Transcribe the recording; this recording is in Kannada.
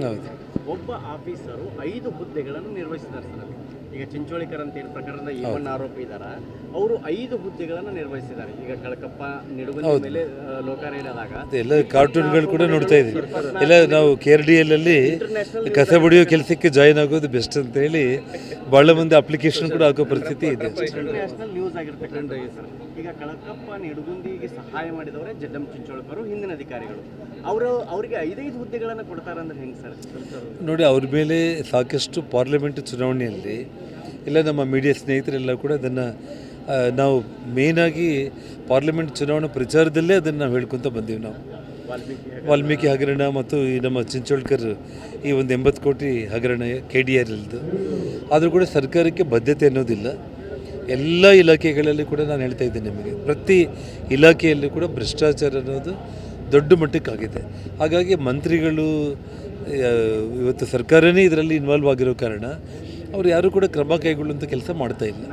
ಹೌದು. ಒಬ್ಬ ಆಫೀಸರು 5 ಹುದ್ದೆಗಳನ್ನು ನಿರ್ವಹಿಸಿದ್ದಾರೆ ಸರ್. ಈಗ ಚಿಂಚೋಳಿಕರ್ ಅಂತ ಏನು ಪ್ರಕರಣದ A1 ಆರೋಪಿ ಇದ್ದಾರ, ಅವರು 5 ಹುದ್ದೆಗಳನ್ನು ನಿರ್ವಹಿಸಿದ್ದಾರೆ. ಈಗ ಕಳಕಪ್ಪ ನಿಡುಗನ ಮೇಲೆ ಲೋಕಾರ್ಯದಾಗ ಎಲ್ಲ ಕಾರ್ಟೂನ್ಗಳು ಕೂಡ ನೋಡ್ತಾ ಇದ್ದೀವಿ. ಎಲ್ಲ ನಾವು KRDLಲ್ಲಿ ಕಸ ಬಡಿಯೋ ಕೆಲಸಕ್ಕೆ ಜಾಯಿನ್ ಆಗೋದು ಬೆಸ್ಟ್ ಅಂತ ಹೇಳಿ ಭಾಳ ಮಂದಿ ಅಪ್ಲಿಕೇಶನ್ ಕೂಡ ಹಾಕೋ ಪರಿಸ್ಥಿತಿ ಇದೆ. ಇಂಟರ್ನ್ಯಾಷನಲ್ ನ್ಯೂಸ್ ಆಗಿರ್ತಕ್ಕಂಥ ಸರ್. ಈಗ ಕಳಕಪ್ಪ ನಿಡುಗುಂದಿಗೆ ಸಹಾಯ ಮಾಡಿದವರೇ ಜಡ್ಡಂ ಚಿಂಚೋಳಿಕರು, ಹಿಂದಿನ ಅಧಿಕಾರಿಗಳು. ಅವರಿಗೆ 5 ಹುದ್ದೆಗಳನ್ನು ಕೊಡ್ತಾರೆ ಅಂದ್ರೆ ಹೆಂಗೆ ಸರ್? ನೋಡಿ, ಅವ್ರ ಮೇಲೆ ಸಾಕಷ್ಟು ಪಾರ್ಲಿಮೆಂಟ್ ಚುನಾವಣೆಯಲ್ಲಿ ಎಲ್ಲ ನಮ್ಮ ಮೀಡಿಯಾ ಸ್ನೇಹಿತರೆಲ್ಲ ಕೂಡ ಅದನ್ನು ನಾವು ಮೇಯ್ನಾಗಿ ಪಾರ್ಲಿಮೆಂಟ್ ಚುನಾವಣಾ ಪ್ರಚಾರದಲ್ಲೇ ಅದನ್ನು ನಾವು ಹೇಳ್ಕೊತ ಬಂದೀವಿ. ನಾವು ವಾಲ್ಮೀಕಿ ಹಗರಣ ಮತ್ತು ಈ ನಮ್ಮ ಚಿಂಚೋಳ್ಕರ್ ಈ ಒಂದು 80 ಕೋಟಿ ಹಗರಣ KDRLದು, ಆದರೂ ಕೂಡ ಸರ್ಕಾರಕ್ಕೆ ಬದ್ಧತೆ ಅನ್ನೋದಿಲ್ಲ. ಎಲ್ಲ ಇಲಾಖೆಗಳಲ್ಲಿ ಕೂಡ ನಾನು ಹೇಳ್ತಾ ಇದ್ದೇನೆ ನಿಮಗೆ, ಪ್ರತಿ ಇಲಾಖೆಯಲ್ಲಿ ಕೂಡ ಭ್ರಷ್ಟಾಚಾರ ಅನ್ನೋದು ದೊಡ್ಡ ಮಟ್ಟಕ್ಕಾಗಿದೆ. ಹಾಗಾಗಿ ಮಂತ್ರಿಗಳು ಇವತ್ತು ಸರ್ಕಾರನೇ ಇದರಲ್ಲಿ ಇನ್ವಾಲ್ವ್ ಆಗಿರೋ ಕಾರಣ ಅವ್ರು ಯಾರೂ ಕೂಡ ಕ್ರಮ ಕೈಗೊಳ್ಳುವಂಥ ಕೆಲಸ ಮಾಡ್ತಾ ಇಲ್ಲ.